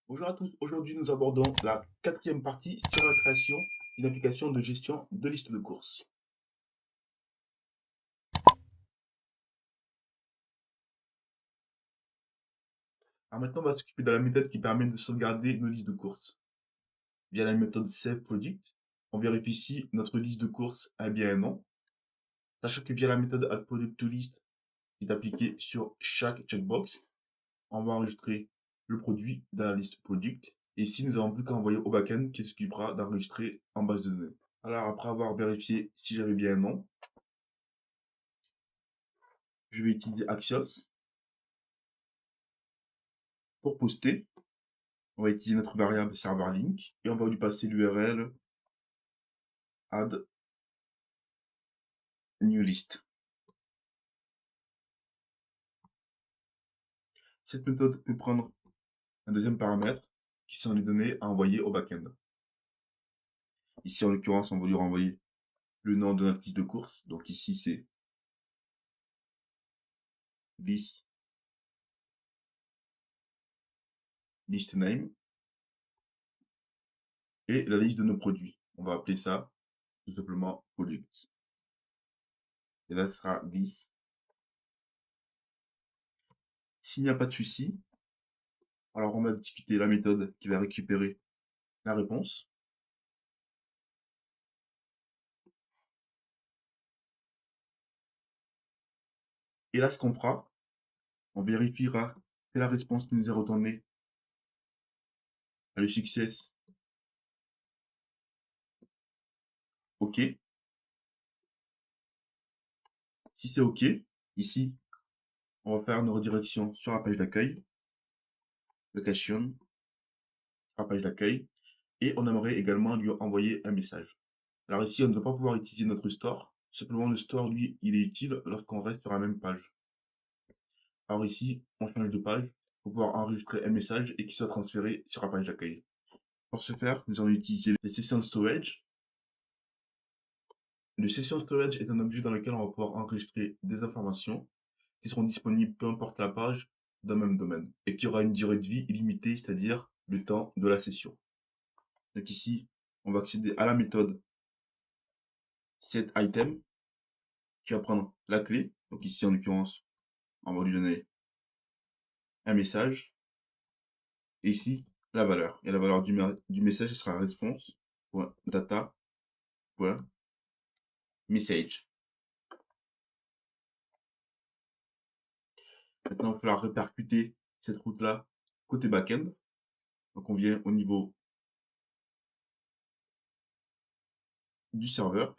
Bonjour à tous, aujourd'hui nous abordons la quatrième partie sur la création d'une application de gestion de liste de courses. Alors maintenant on va s'occuper de la méthode qui permet de sauvegarder nos listes de courses. Via la méthode Save Product, on vérifie si notre liste de courses a bien un nom. Sachant que via la méthode Add Product to List qui est appliquée sur chaque checkbox, on va enregistrer le produit dans la liste Product. Et ici nous n'avons plus qu'à envoyer au backend qui s'occupera d'enregistrer en base de données. Alors après avoir vérifié si j'avais bien un nom, je vais utiliser Axios. Pour poster, on va utiliser notre variable server link et on va lui passer l'URL add new list. Cette méthode peut prendre un deuxième paramètre qui sont les données à envoyer au backend. Ici, en l'occurrence, on va lui renvoyer le nom de notre liste de course. Donc ici, c'est list name et la liste de nos produits. On va appeler ça tout simplement products. Et là, ce sera this. S'il n'y a pas de souci, alors on va discuter la méthode qui va récupérer la réponse. Et là, ce qu'on fera, on vérifiera que la réponse qui nous est retournée a le succès OK. Si c'est OK, ici, on va faire une redirection sur la page d'accueil, location, sur la page d'accueil, et on aimerait également lui envoyer un message. Alors ici, on ne va pas pouvoir utiliser notre store. Simplement, le store, lui, il est utile lorsqu'on reste sur la même page. Alors ici, on change de page pour pouvoir enregistrer un message et qu'il soit transféré sur la page d'accueil. Pour ce faire, nous allons utiliser les sessions storage. Le session storage est un objet dans lequel on va pouvoir enregistrer des informations qui seront disponibles peu importe la page d'un même domaine et qui aura une durée de vie illimitée, c'est-à-dire le temps de la session. Donc ici, on va accéder à la méthode setItem qui va prendre la clé. Donc ici, en l'occurrence, on va lui donner un message. Et ici, la valeur. Et la valeur du message, ce sera response.data.message. Maintenant, il va falloir répercuter cette route-là côté backend. Donc on vient au niveau du serveur.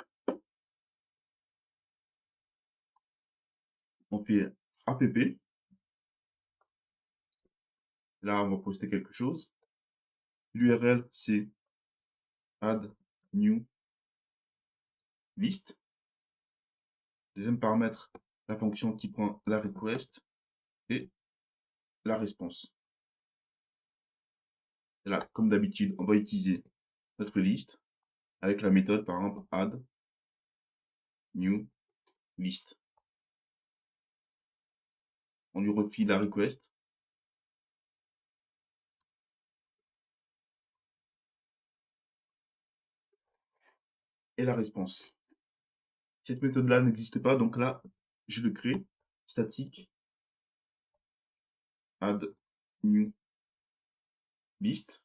On fait app. Là, on va poster quelque chose. L'URL, c'est add new list. Deuxième paramètre, la fonction qui prend la request et la response. Et là, comme d'habitude, on va utiliser notre liste avec la méthode, par exemple, add new list. On lui refile la request. Et la response. Cette méthode-là n'existe pas, donc là, je le crée. Statique add new list.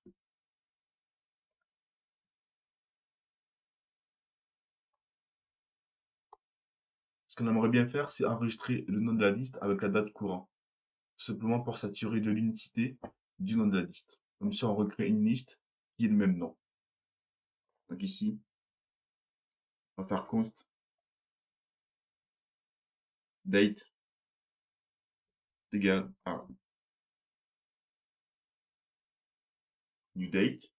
Ce qu'on aimerait bien faire, c'est enregistrer le nom de la liste avec la date courante. Tout simplement pour s'assurer de l'unicité du nom de la liste. Comme si on recrée une liste qui est le même nom. Donc ici, on va faire const date égale à new date.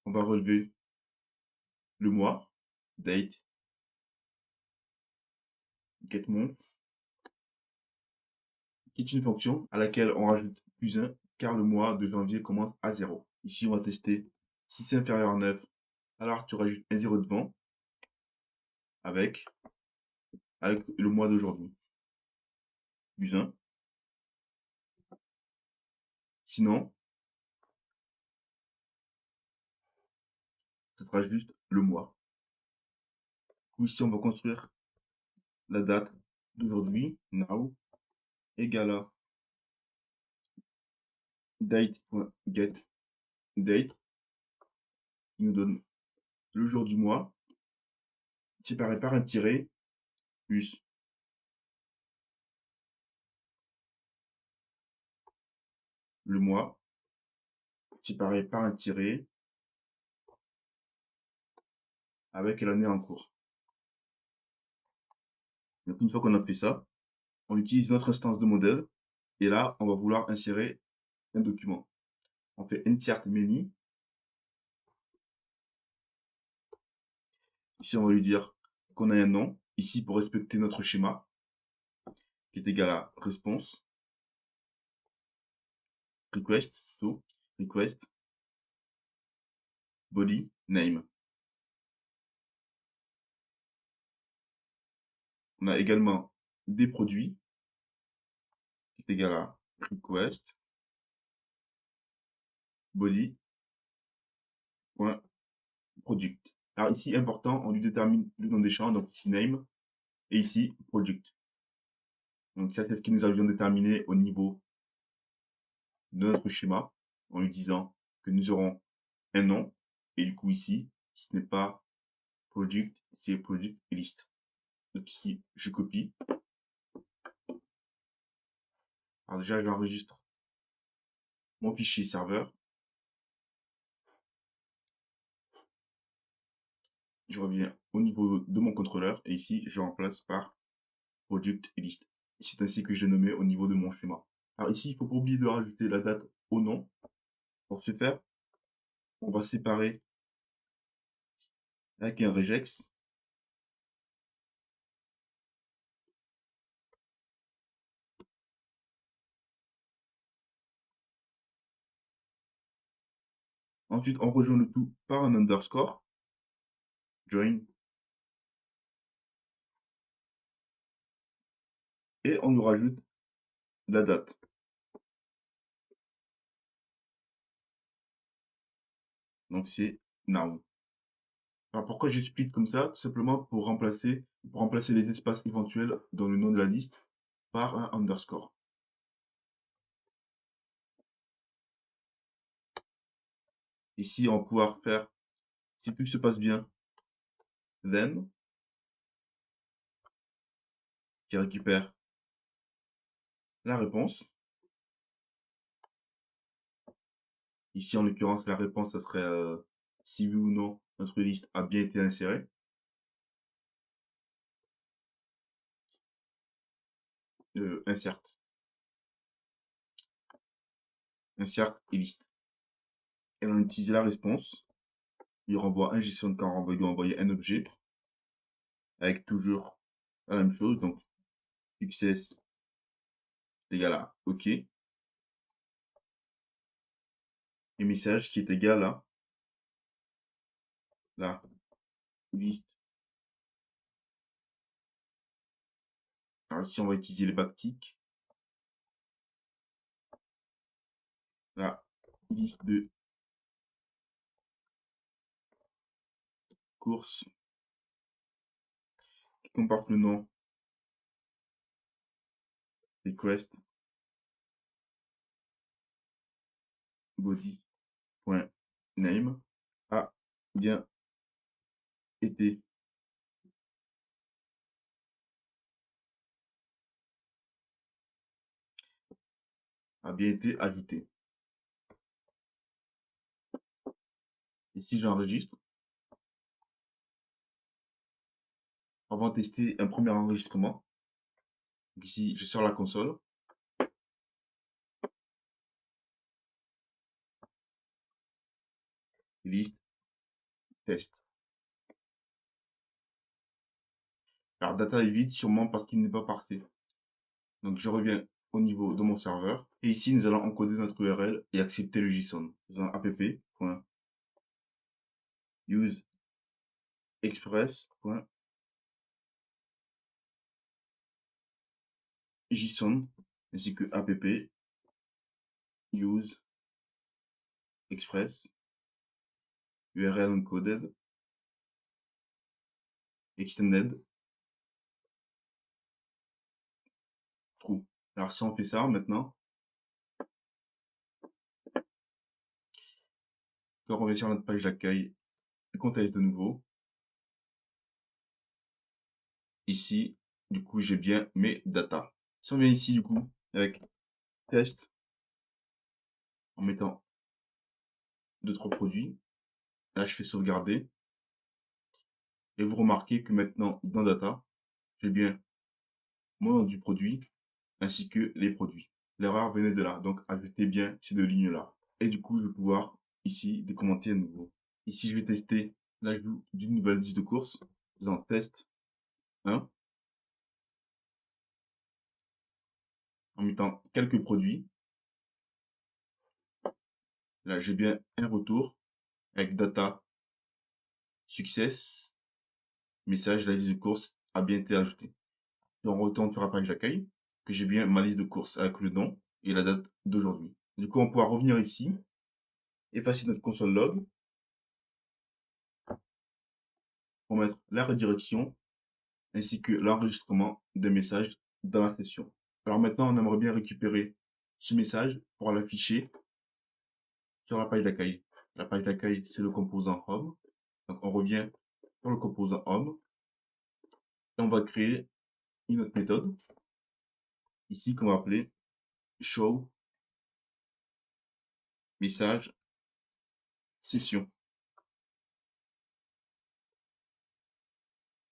On va relever le mois, date, getMonth, qui est une fonction à laquelle on rajoute plus 1 car le mois de janvier commence à 0. Ici, on va tester si c'est inférieur à 9, alors tu rajoutes un 0 devant. avec, avec le mois d'aujourd'hui. Plus 1. Sinon, ce sera juste le mois. Ou ici, on va construire la date d'aujourd'hui, now, égale à date.get date, qui nous donne le jour du mois, séparé par un tiret, plus le mois, séparé par un tiret, avec l'année en cours. Donc, une fois qu'on a fait ça, on utilise notre instance de modèle, et là, on va vouloir insérer un document. On fait insert many. Ici, on va lui dire qu'on a un nom, ici pour respecter notre schéma, qui est égal à response, request, body, name. On a également des produits, qui est égal à request, body, point, product. Alors ici, important, on lui détermine le nom des champs, donc ici name, et ici product. Donc ça, c'est ce que nous avions déterminé au niveau de notre schéma, en lui disant que nous aurons un nom, et du coup ici, ce n'est pas product, c'est product list. Donc ici, je copie. Alors déjà, j'enregistre mon fichier serveur. Je reviens au niveau de mon contrôleur, et ici, je remplace par product list. C'est ainsi que j'ai nommé au niveau de mon schéma. Alors ici, il ne faut pas oublier de rajouter la date au nom. Pour ce faire, on va séparer avec un regex. Ensuite, on rejoint le tout par un underscore. Join. Et on nous rajoute la date. Donc c'est now. Alors pourquoi je split comme ça? Tout simplement pour remplacer les espaces éventuels dans le nom de la liste par un underscore. Ici, on va pouvoir faire, si tout se passe bien, then, qui récupère la réponse. Ici, en l'occurrence, la réponse, ça serait si oui ou non notre liste a bien été insérée. Insert et liste. Et on utilise la réponse. Il renvoie un JSON quand on veut lui envoyer un objet avec toujours la même chose. Donc, success égal à OK. Et message qui est égal à la liste. Alors ici, on va utiliser les backticks. La liste de courses qui comporte le nom request body.name a bien été ajouté. Ici, j'enregistre. On va tester un premier enregistrement. Donc ici, je sors la console. Liste, test. Alors, data est vide, sûrement parce qu'il n'est pas parfait. Donc, je reviens au niveau de mon serveur. Et ici, nous allons encoder notre URL et accepter le JSON. Nous allons app.use express. JSON ainsi que app use express URL encoded extended true. Alors si on fait ça maintenant, quand on revient sur notre page d'accueil et qu'on teste de nouveau, ici, du coup, j'ai bien mes data. Si on vient ici, du coup, avec test, en mettant 2-3 produits, là, je fais sauvegarder. Et vous remarquez que maintenant, dans data, j'ai bien mon nom du produit ainsi que les produits. L'erreur venait de là, donc ajoutez bien ces deux lignes-là. Et du coup, je vais pouvoir ici décommenter à nouveau. Ici, je vais tester l'ajout d'une nouvelle liste de courses. Faisant test 1, en mettant quelques produits. Là, j'ai bien un retour avec data success, message, la liste de courses a bien été ajoutée. Et on retourne sur la page d'accueil, que j'ai bien ma liste de courses avec le nom et la date d'aujourd'hui. Du coup, on pourra revenir ici, effacer notre console log, pour mettre la redirection ainsi que l'enregistrement des messages dans la session. Alors maintenant, on aimerait bien récupérer ce message pour l'afficher sur la page d'accueil. La page d'accueil, c'est le composant home. Donc on revient sur le composant home et on va créer une autre méthode ici qu'on va appeler show message session.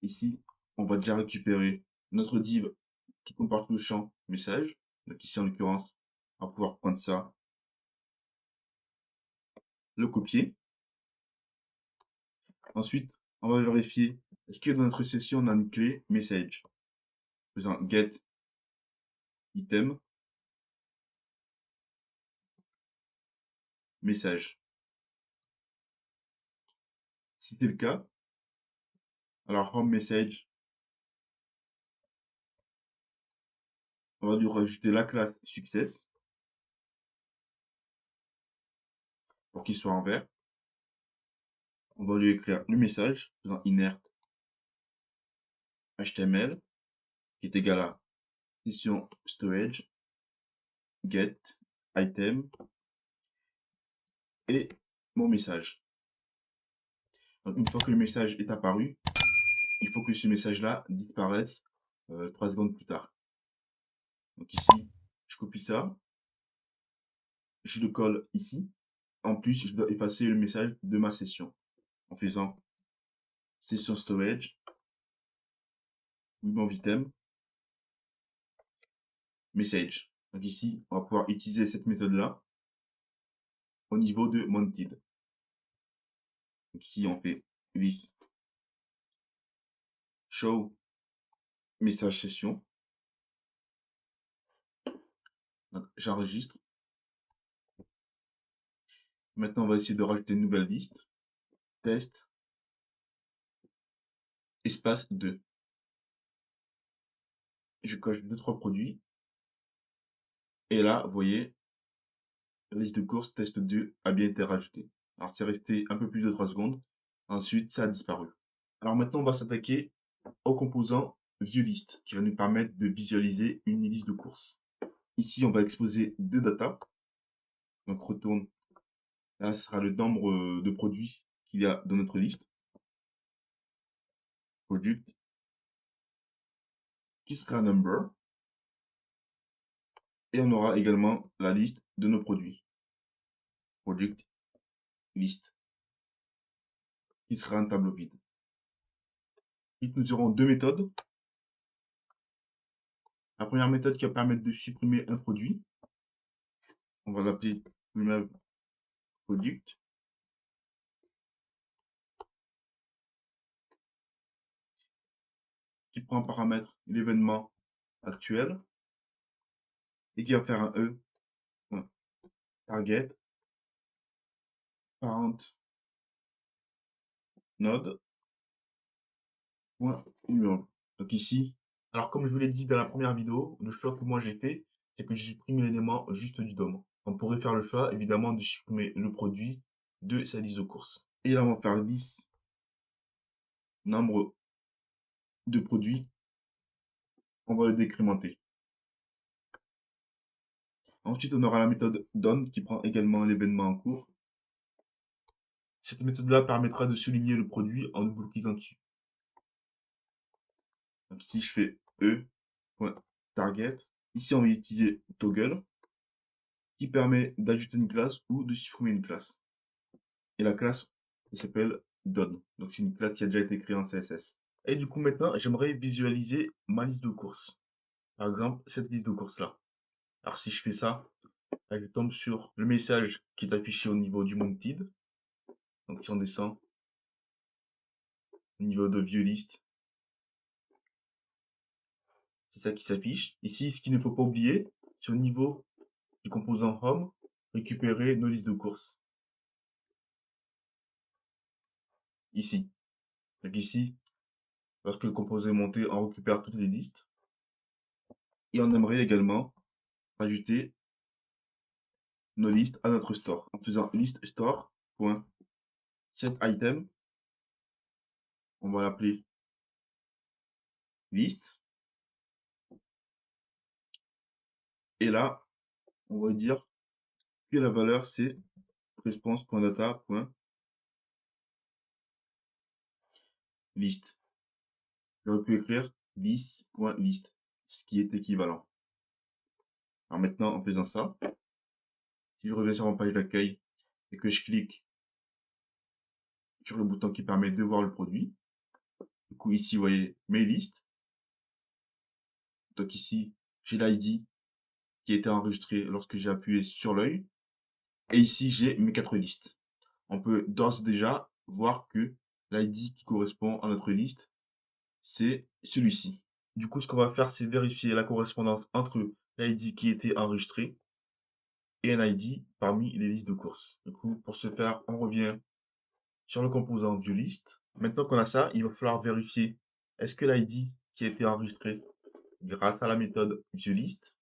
Ici, on va déjà récupérer notre div qui comporte le champ message. Donc ici, en l'occurrence, on va pouvoir prendre ça, le copier. Ensuite, on va vérifier est-ce que dans notre session, on a une clé message. Faisant get item message. Si c'est le cas, alors home message, on va lui rajouter la classe success pour qu'il soit en vert. On va lui écrire le message faisant inert HTML qui est égal à session storage get item et mon message. Donc une fois que le message est apparu, il faut que ce message-là disparaisse 3 secondes plus tard. Donc ici, je copie ça, je le colle ici. En plus, je dois effacer le message de ma session en faisant session storage, remove item, message. Donc ici, on va pouvoir utiliser cette méthode-là au niveau de mounted. Donc ici, on fait this show message session. Donc j'enregistre. Maintenant, on va essayer de rajouter une nouvelle liste. Test espace 2. Je coche 2-3 produits. Et là, vous voyez, la liste de courses test 2 a bien été rajoutée. Alors c'est resté un peu plus de 3 secondes. Ensuite, ça a disparu. Alors maintenant, on va s'attaquer au composant viewList qui va nous permettre de visualiser une liste de courses. Ici, on va exposer deux datas. Donc retourne. Là, ce sera le nombre de produits qu'il y a dans notre liste. Product qui sera number. Et on aura également la liste de nos produits. Product list qui sera un tableau vide. Ensuite, nous aurons deux méthodes. La première méthode qui va permettre de supprimer un produit. On va l'appeler remove product. Qui prend en paramètre l'événement actuel et qui va faire un E target parent node numéro. Donc ici, Alors, comme je vous l'ai dit dans la première vidéo, le choix que moi j'ai fait, c'est que je supprime l'élément juste du DOM. On pourrait faire le choix, évidemment, de supprimer le produit de sa liste de courses. Et là, on va faire 10 nombre de produits. On va le décrémenter. Ensuite, on aura la méthode done qui prend également l'événement en cours. Cette méthode-là permettra de souligner le produit en double-cliquant dessus. Donc ici, je fais e.target. Ici, on va utiliser toggle qui permet d'ajouter une classe ou de supprimer une classe. Et la classe s'appelle done. Donc c'est une classe qui a déjà été créée en CSS. Et du coup, maintenant, j'aimerais visualiser ma liste de courses. Par exemple, cette liste de courses-là. Alors si je fais ça, là, je tombe sur le message qui est affiché au niveau du mounted. Donc si on descend au niveau de view list, c'est ça qui s'affiche. Ici, ce qu'il ne faut pas oublier, c'est au niveau du composant home, récupérer nos listes de courses. Ici. Donc ici, lorsque le composant est monté, on récupère toutes les listes. Et on aimerait également rajouter nos listes à notre store en faisant list store.setItem. On va l'appeler list. Et là, on va dire que la valeur c'est response.data.list. J'aurais pu écrire list.list, ce qui est équivalent. Alors maintenant, en faisant ça, si je reviens sur ma page d'accueil et que je clique sur le bouton qui permet de voir le produit, du coup ici, vous voyez mes listes. Donc ici, j'ai l'ID qui a été enregistré lorsque j'ai appuyé sur l'œil. Et ici, j'ai mes 4 listes. On peut d'ores et déjà voir que l'ID qui correspond à notre liste, c'est celui-ci. Du coup, ce qu'on va faire, c'est vérifier la correspondance entre l'ID qui était enregistré et un ID parmi les listes de courses. Du coup, pour ce faire, on revient sur le composant viewList. Maintenant qu'on a ça, il va falloir vérifier est-ce que l'ID qui a été enregistré grâce à la méthode viewList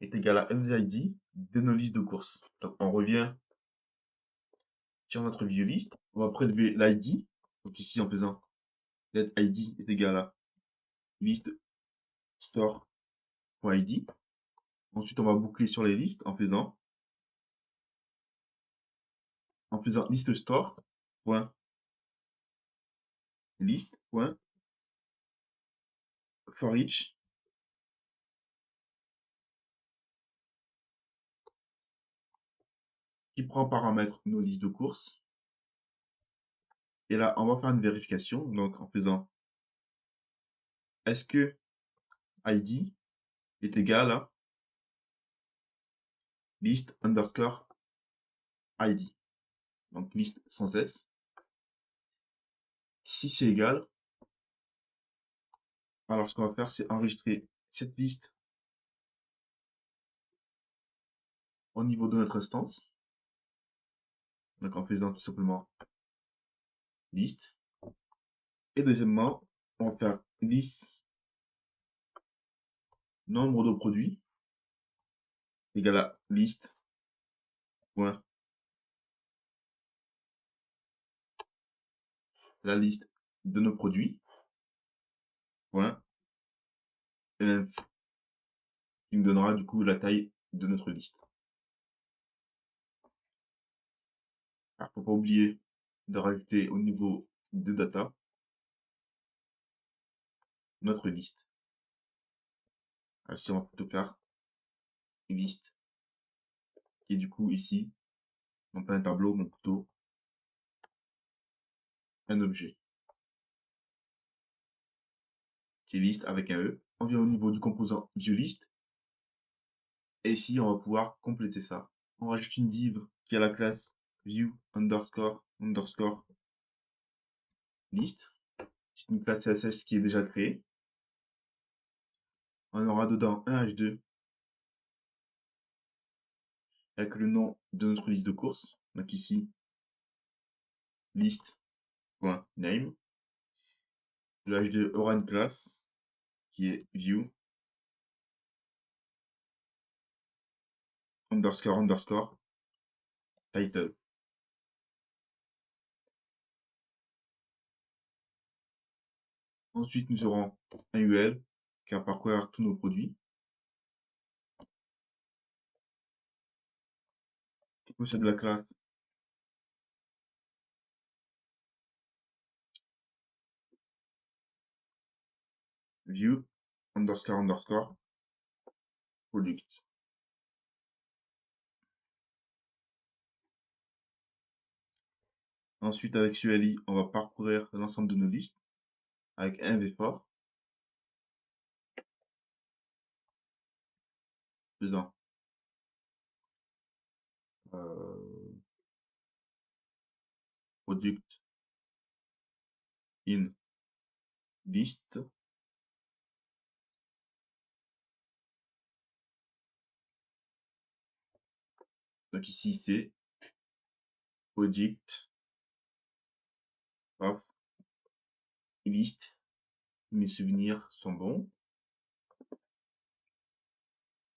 est égal à MZID de nos listes de courses. Donc, on revient sur notre viewList. On va prélever l'ID. Donc ici, en faisant let ID est égal à list store.id. Ensuite, on va boucler sur les listes en faisant list store.list.forEach qui prend en paramètre nos listes de courses. Et là, on va faire une vérification. Donc, en faisant est-ce que ID est égal à list underscore ID. Donc, liste sans S. Si c'est égal, alors ce qu'on va faire, c'est enregistrer cette liste au niveau de notre instance. Donc, en faisant tout simplement liste. Et deuxièmement, on va faire list nombre de produits égale à liste point la liste de nos produits point length qui me donnera du coup la taille de notre liste. Alors, faut pas oublier de rajouter au niveau de data notre liste. Alors, si on va plutôt faire une liste qui est du coup ici, non pas un tableau, mais plutôt un objet. C'est liste avec un E. On vient au niveau du composant viewList. Et ici, on va pouvoir compléter ça. On rajoute une div qui a la classe view underscore list. C'est une classe CSS qui est déjà créée. On aura dedans un H2 avec le nom de notre liste de courses. Donc ici, list.name. Le H2 aura une classe qui est view underscore title. Ensuite, nous aurons un UL qui va parcourir tous nos produits, qui possède la classe view underscore product. Ensuite, avec ce ULI, on va parcourir l'ensemble de nos listes avec un V fort, faisant product in list. Donc ici, c'est project of list. Mes souvenirs sont bons.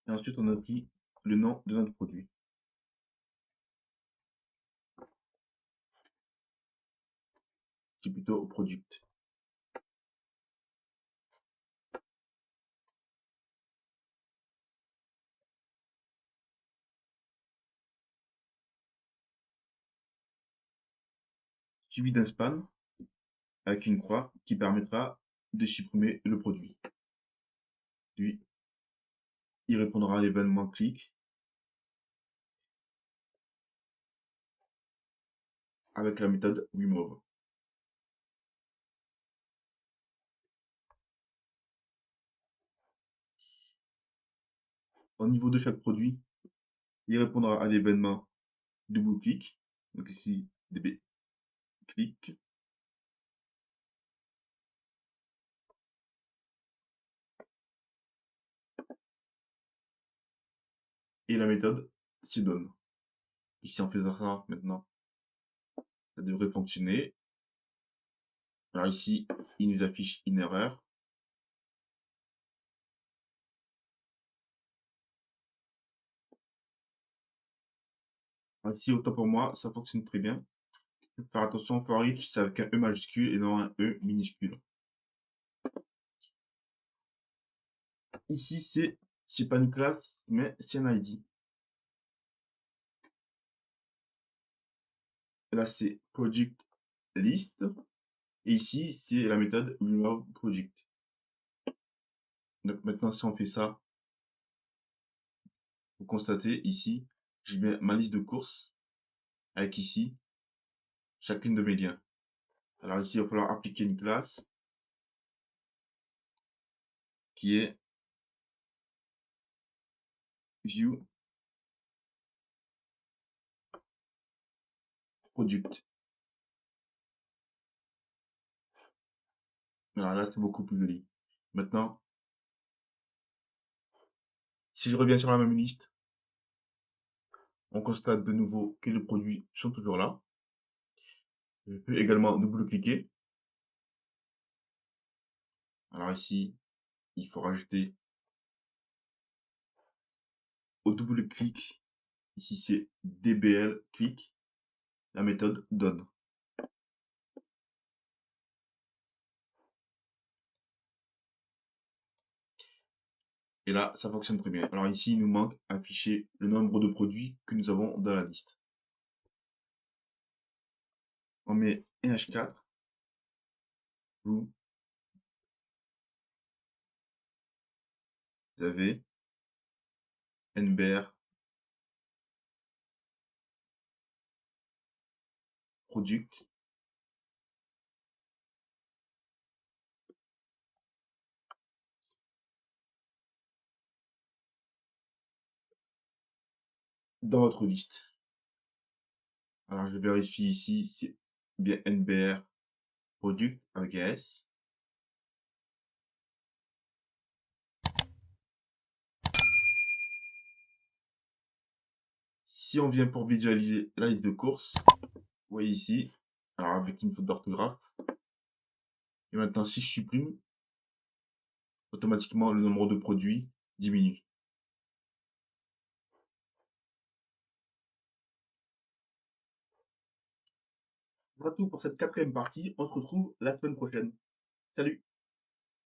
Et ensuite, on a pris le nom de notre produit. C'est plutôt product. Suivi d'un span avec une croix qui permettra de supprimer le produit. Lui, il répondra à l'événement clic avec la méthode remove. Au niveau de chaque produit, il répondra à l'événement double clic. Donc ici, db clic. Et la méthode donne. Ici, en faisant ça maintenant, ça devrait fonctionner. Alors ici, il nous affiche une erreur. Alors ici, autant pour moi, ça fonctionne très bien. Faire attention, for each, c'est avec un E majuscule et non un E minuscule. Ici, c'est pas une classe, mais c'est un ID. Là, c'est project list. Et ici, c'est la méthode remove project. Donc maintenant, si on fait ça, vous constatez ici, j'ai bien ma liste de courses avec ici chacune de mes liens. Alors ici, il va falloir appliquer une classe qui est view product. Alors là, c'est beaucoup plus joli. Maintenant, si je reviens sur la même liste, on constate de nouveau que les produits sont toujours là. Je peux également double-cliquer. Alors ici, il faut rajouter au double-clic. Ici, c'est dbl click, la méthode donne. Et là, ça fonctionne très bien. Alors ici, il nous manque afficher le nombre de produits que nous avons dans la liste. On met NH4. Vous avez NBR product. Dans votre liste. Alors je vérifie ici, c'est bien NBR product avec un S. Si on vient pour visualiser la liste de courses, vous voyez ici, alors avec une faute d'orthographe. Et maintenant, si je supprime, automatiquement le nombre de produits diminue. Voilà tout pour cette quatrième partie. On se retrouve la semaine prochaine. Salut!